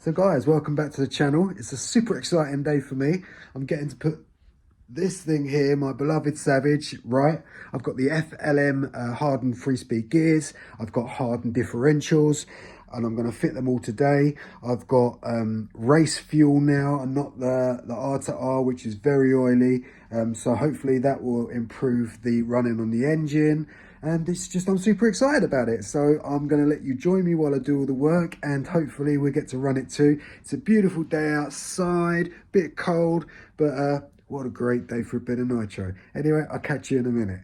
So guys, welcome back to the channel. It's a super exciting day for me. I'm getting to put this thing here, my beloved Savage, right? I've got the FLM hardened 3-speed gears. I've got hardened differentials and I'm going to fit them all today. I've got race fuel now and not the R to R, which is very oily. So hopefully that will improve the running on the engine. And it's just, I'm super excited about it. So I'm going to let you join me while I do all the work and hopefully we get to run it too. It's a beautiful day outside, bit cold, but what a great day for a bit of nitro. Anyway, I'll catch you in a minute.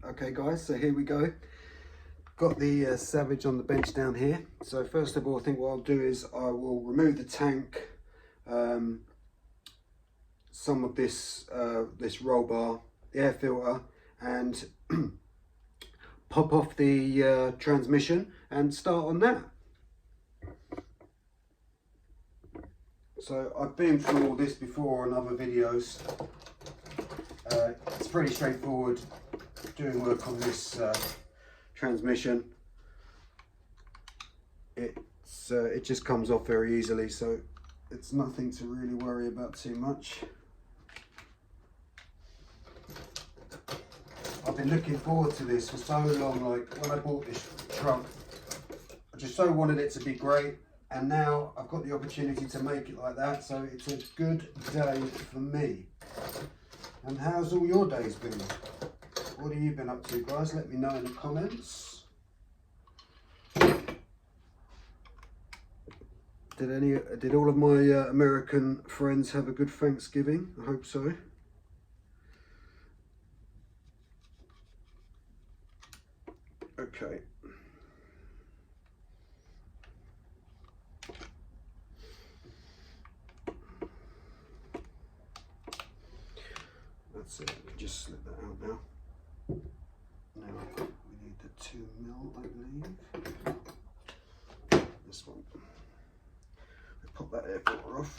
Okay guys, so here we go. Got the Savage on the bench down here. So first of all, I think what I'll do is I will remove the tank, some of this this roll bar, the air filter, and pop off the transmission and start on that. So I've been through all this before on other videos. It's pretty straightforward doing work on this transmission. It just comes off very easily, so it's nothing to really worry about too much. I've been looking forward to this for so long. Like when I bought this truck, I just so wanted it to be great, and now I've got the opportunity to make it like that, so it's a good day for me. And how's all your days been? What have you been up to, guys? Let me know in the comments. Did all of my American friends have a good Thanksgiving? I hope so. Okay. That's it. I can just slip that out now. Now we need the 2mm, I believe. This one. We'll pop that air filter off.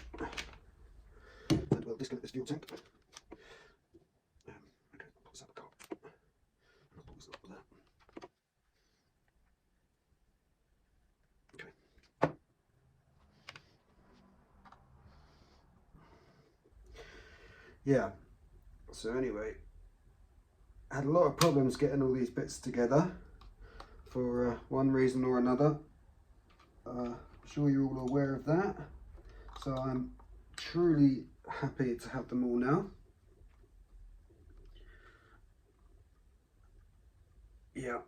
And we'll disconnect this fuel tank. Okay, put this out the car. And I'll put this up with that. Okay. Yeah. So anyway, I had a lot of problems getting all these bits together for one reason or another. I'm sure you're all aware of that. So I'm truly happy to have them all now. Yeah.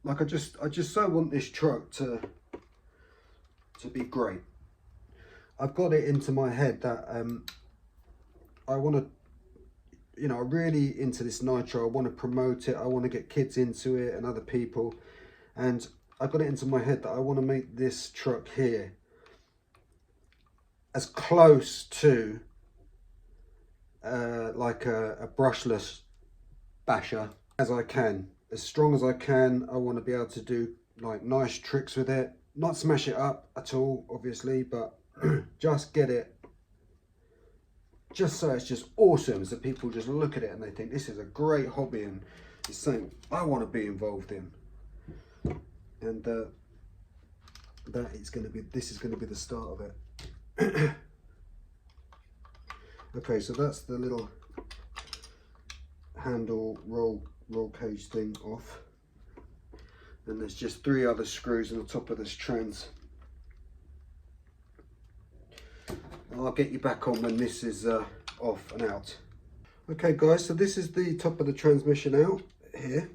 Like I just so want this truck to be great. I've got it into my head that I want to, you know, I'm really into this nitro. I want to promote it. I want to get kids into it and other people. And I got it into my head that I want to make this truck here as close to like a brushless basher as I can. As strong as I can. I want to be able to do like nice tricks with it. Not smash it up at all, obviously, but just get it just so it's just awesome, so people just look at it and they think this is a great hobby and it's something I want to be involved in. And this is going to be the start of it. Okay, so that's the little handle roll cage thing off, and there's just 3 other screws on the top of this trans. I'll get you back on when this is off and out. Okay guys, so this is the top of the transmission out here.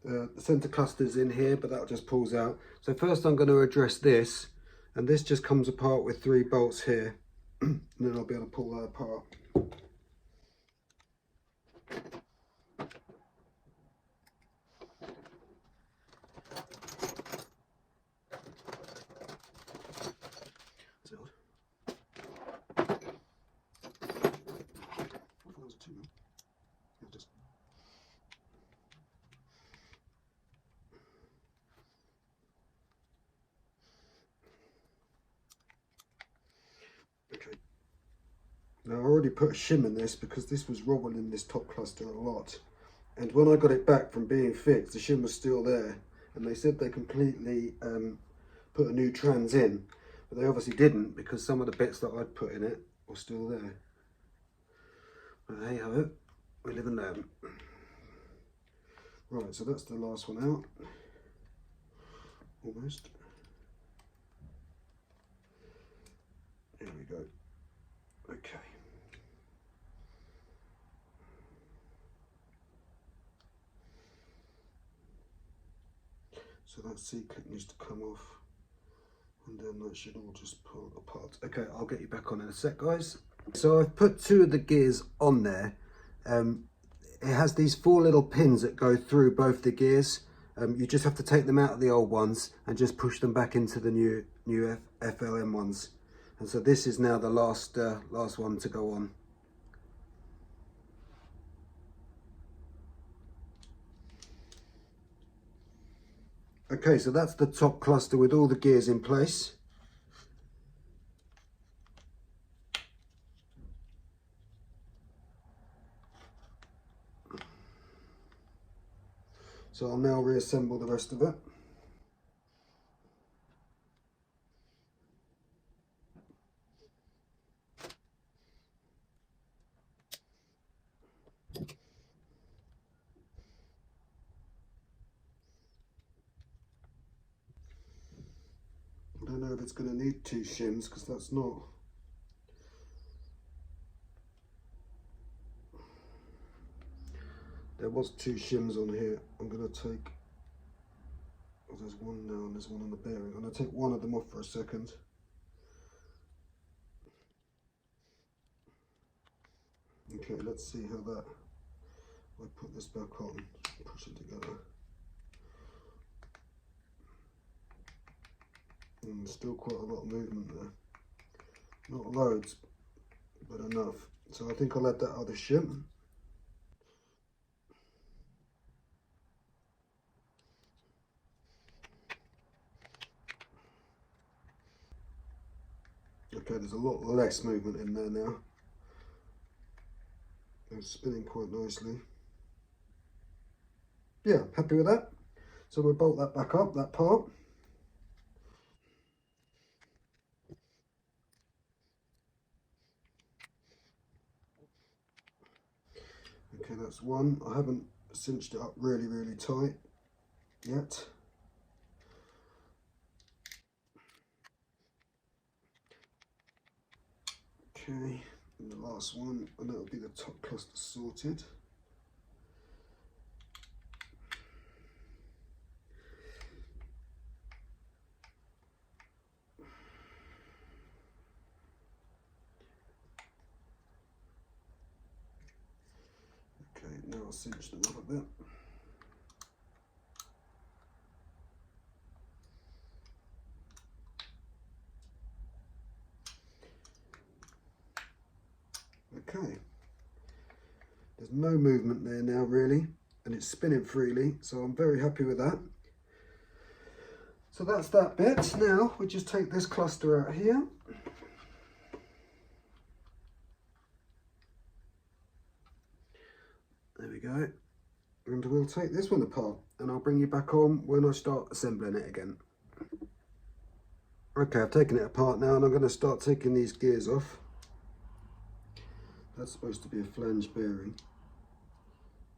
The center cluster's in here, but that just pulls out. So first I'm going to address this, and this just comes apart with 3 bolts here, and then I'll be able to pull that apart. Okay. Now I already put a shim in this because this was wobbling this top cluster a lot. And when I got it back from being fixed, the shim was still there. And they said they completely put a new trans in. But they obviously didn't, because some of the bits that I'd put in it were still there. But there you have it. We live and learn. Right, so that's the last one out. Almost. There we go. Okay. So that C-clip needs to come off, and then that should all just pull apart. Okay, I'll get you back on in a sec, guys. So I've put 2 of the gears on there. It has these 4 little pins that go through both the gears. You just have to take them out of the old ones and just push them back into the new FLM ones. And so this is now the last one to go on. Okay, so that's the top cluster with all the gears in place. So I'll now reassemble the rest of it. I don't know if it's going to need 2 shims, because that's not. There was 2 shims on here. I'm going to take, oh, there's one now and there's one on the bearing. I'm going to take one of them off for a second. Okay, let's see how that, I put this back on, push it together. And still quite a lot of movement there. Not loads, but enough. So I think I'll add that other shim. Okay, there's a lot less movement in there now. It's spinning quite nicely. Yeah, happy with that. So we'll bolt that back up, that part. Okay, that's one. I haven't cinched it up really tight yet. Okay, and the last one, and that'll be the top cluster sorted. Okay, now I'll cinch them up a bit. Okay, there's no movement there now really, and it's spinning freely, so I'm very happy with that. So that's that bit. Now we just take this cluster out here. There we go. And we'll take this one apart, and I'll bring you back on when I start assembling it again. Okay, I've taken it apart now, and I'm going to start taking these gears off. That's supposed to be a flange bearing,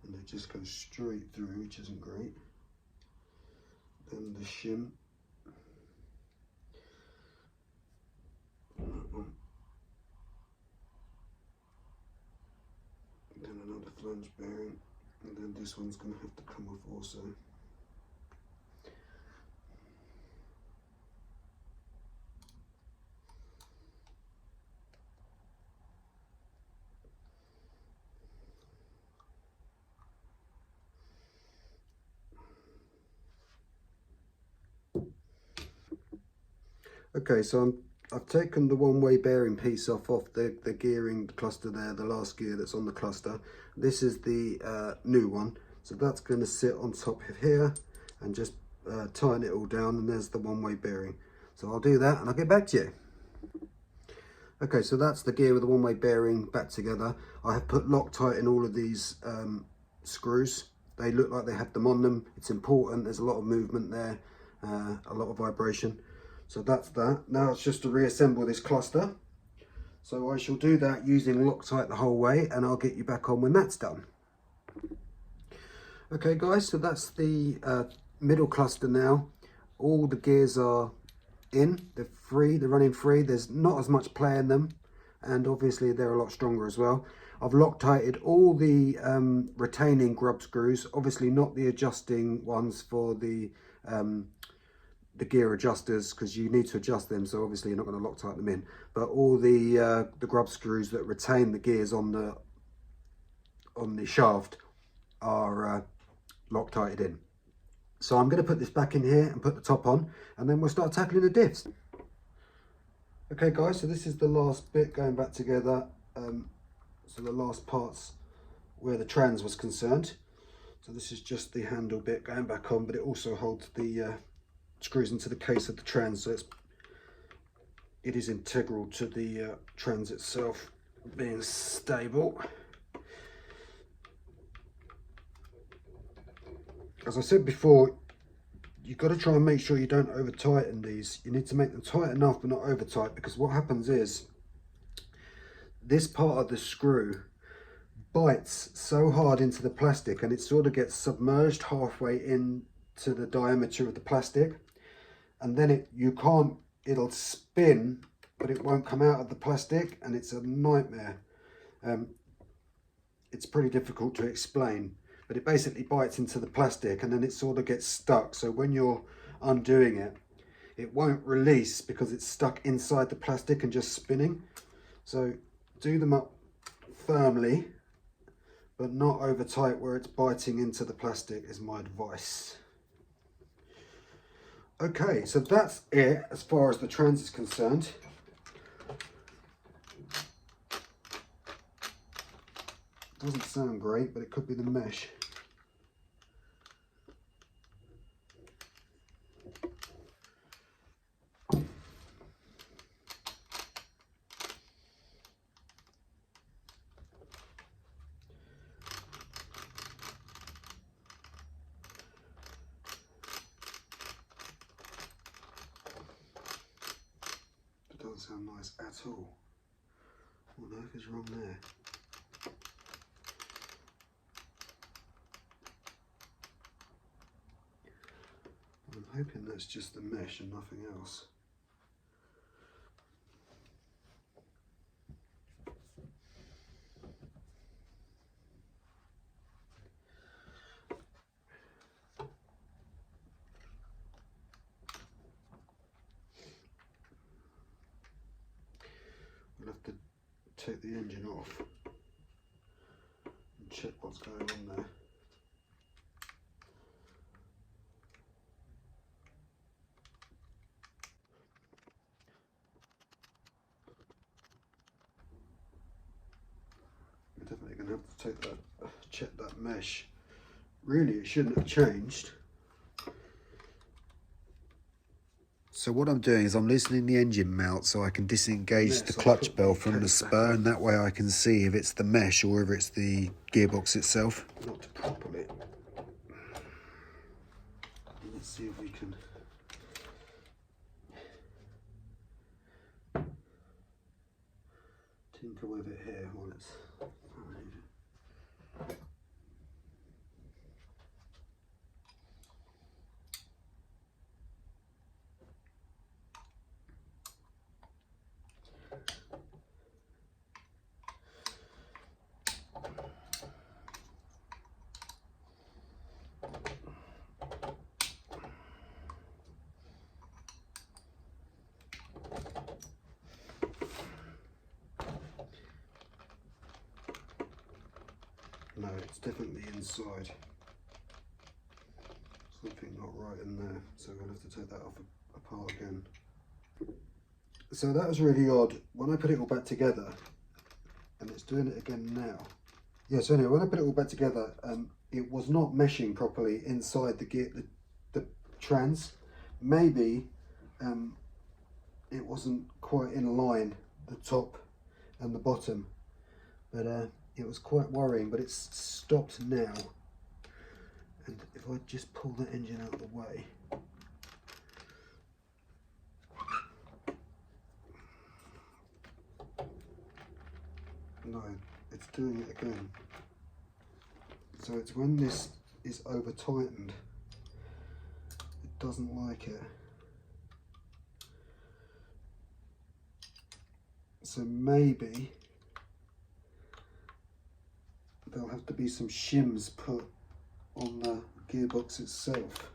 and they just go straight through, which isn't great. Then the shim. That one. Then another flange bearing, and then this one's going to have to come off also. Okay, so I've taken the one-way bearing piece off the gearing cluster there, the last gear that's on the cluster. This is the new one, so that's going to sit on top of here and just tighten it all down, and there's the one-way bearing. So I'll do that and I'll get back to you. Okay, so that's the gear with the one-way bearing back together. I have put Loctite in all of these screws. They look like they have them on them. It's important. There's a lot of movement there, a lot of vibration. So that's that. Now it's just to reassemble this cluster. So I shall do that using Loctite the whole way, and I'll get you back on when that's done. Okay guys, so that's the middle cluster now. All the gears are in, they're free, they're running free. There's not as much play in them, and obviously they're a lot stronger as well. I've Loctited all the retaining grub screws, obviously not the adjusting ones for the gear adjusters, because you need to adjust them, so obviously you're not going to Loctite them in, but all the grub screws that retain the gears on the shaft are Loctited in. So I'm going to put this back in here and put the top on, and then we'll start tackling the diffs. Okay guys, so this is the last bit going back together. So the last parts where the trans was concerned. So this is just the handle bit going back on, but it also holds the screws into the case of the trans, so it is integral to the trans itself being stable. As I said before, you've got to try and make sure you don't over tighten these. You need to make them tight enough but not over tight, because what happens is this part of the screw bites so hard into the plastic, and it sort of gets submerged halfway into the diameter of the plastic, and then it'll spin but it won't come out of the plastic, and it's a nightmare. It's pretty difficult to explain, but it basically bites into the plastic and then it sort of gets stuck. So when you're undoing it, it won't release because it's stuck inside the plastic and just spinning. So do them up firmly, but not over tight where it's biting into the plastic, is my advice. Okay, so that's it as far as the trans is concerned. Doesn't sound great, but it could be the mesh. Doesn't sound nice at all. What on earth is wrong there? I'm hoping that's just the mesh and nothing else. We'll have to take the engine off and check what's going on there. We're definitely going to have to take that, check that mesh. Really, it shouldn't have changed. So what I'm doing is I'm loosening the engine mount so I can disengage the clutch bell from the spur, and that way I can see if it's the mesh or if it's the gearbox itself. Not properly. Let's see if we can tinker with it here while it's fine. No, it's definitely inside. Something not right in there, so we'll have to take that off apart again. So that was really odd. When I put it all back together, and it's doing it again now. Yeah, so anyway, when I put it all back together, it was not meshing properly inside the gear, the trans. Maybe it wasn't quite in line the top and the bottom, but it was quite worrying, but it's stopped now. And if I just pull the engine out of the way, no, it's doing it again. So it's when this is over tightened, it doesn't like it. So maybe there'll have to be some shims put on the gearbox itself,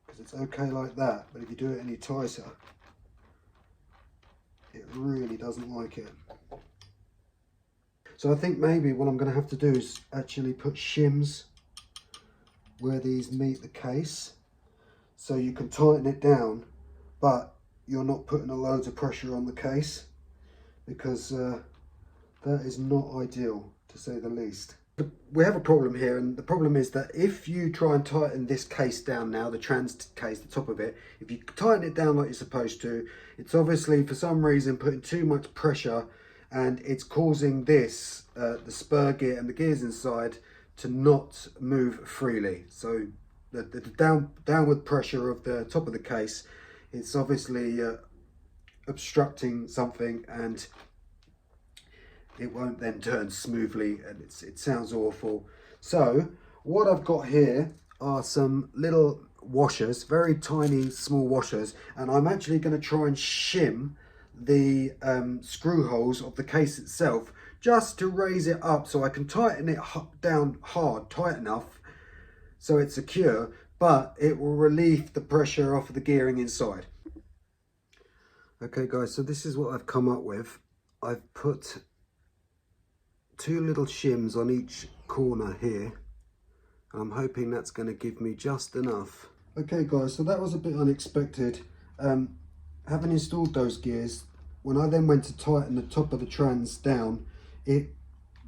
because it's okay like that, but if you do it any tighter, it really doesn't like it. So I think maybe what I'm going to have to do is actually put shims where these meet the case, so you can tighten it down, but you're not putting a loads of pressure on the case, because that is not ideal, to say the least. We have a problem here, and the problem is that if you try and tighten this case down now, the trans case, the top of it, if you tighten it down like you're supposed to, it's obviously for some reason putting too much pressure, and it's causing this, the spur gear and the gears inside, to not move freely. So the downward pressure of the top of the case, it's obviously obstructing something, and it won't then turn smoothly, and it sounds awful. So what I've got here are some little washers, very tiny small washers, and I'm actually going to try and shim the screw holes of the case itself, just to raise it up so I can tighten it down hard, tight enough so it's secure, but it will relieve the pressure off of the gearing inside. Okay guys, so this is what I've come up with. I've put 2 little shims on each corner here. I'm hoping that's going to give me just enough. Okay guys, so that was a bit unexpected. Having installed those gears, when I then went to tighten the top of the trans down, it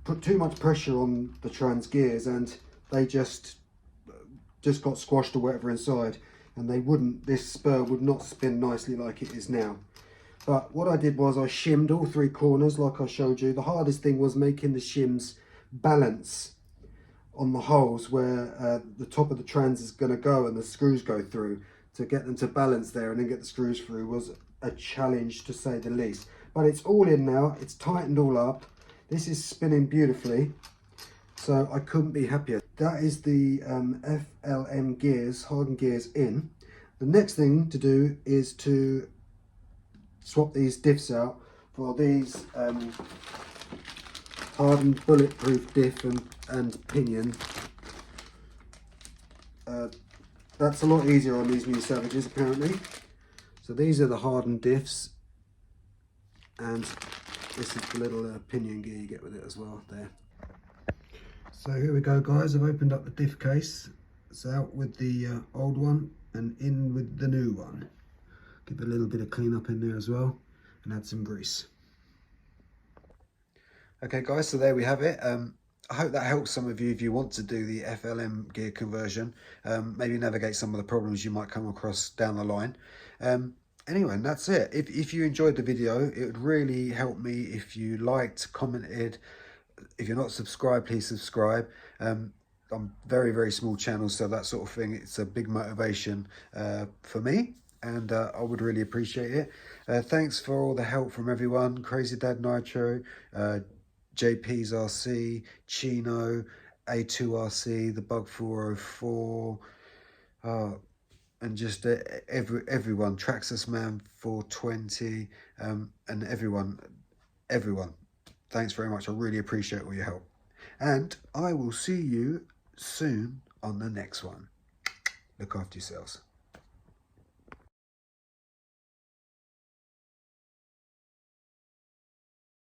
put too much pressure on the trans gears, and they just got squashed or whatever inside, and this spur would not spin nicely like it is now. But what I did was I shimmed all 3 corners like I showed you. The hardest thing was making the shims balance on the holes where the top of the trans is going to go and the screws go through. To get them to balance there and then get the screws through was a challenge, to say the least. But it's all in now, it's tightened all up. This is spinning beautifully, so I couldn't be happier. That is the FLM gears, hardened gears in. The next thing to do is to swap these diffs out for these hardened bulletproof diff and pinion. That's a lot easier on these new Savages apparently. So these are the hardened diffs, and this is the little pinion gear you get with it as well there. So here we go guys, I've opened up the diff case. It's out with the old one and in with the new one. Give a little bit of clean up in there as well, and add some grease. Okay guys, so there we have it. I hope that helps some of you if you want to do the FLM gear conversion. Maybe navigate some of the problems you might come across down the line. Anyway, and that's it. If you enjoyed the video, it would really help me if you liked, commented. If you're not subscribed, please subscribe. I'm very, very small channel, so that sort of thing, it's a big motivation for me, and I would really appreciate it. Thanks for all the help from everyone. Crazy Dad Nitro, JP's RC, Chino, A2RC, the Bug 404, and just everyone, Traxxas Man 420, and everyone. Thanks very much. I really appreciate all your help. And I will see you soon on the next one. Look after yourselves.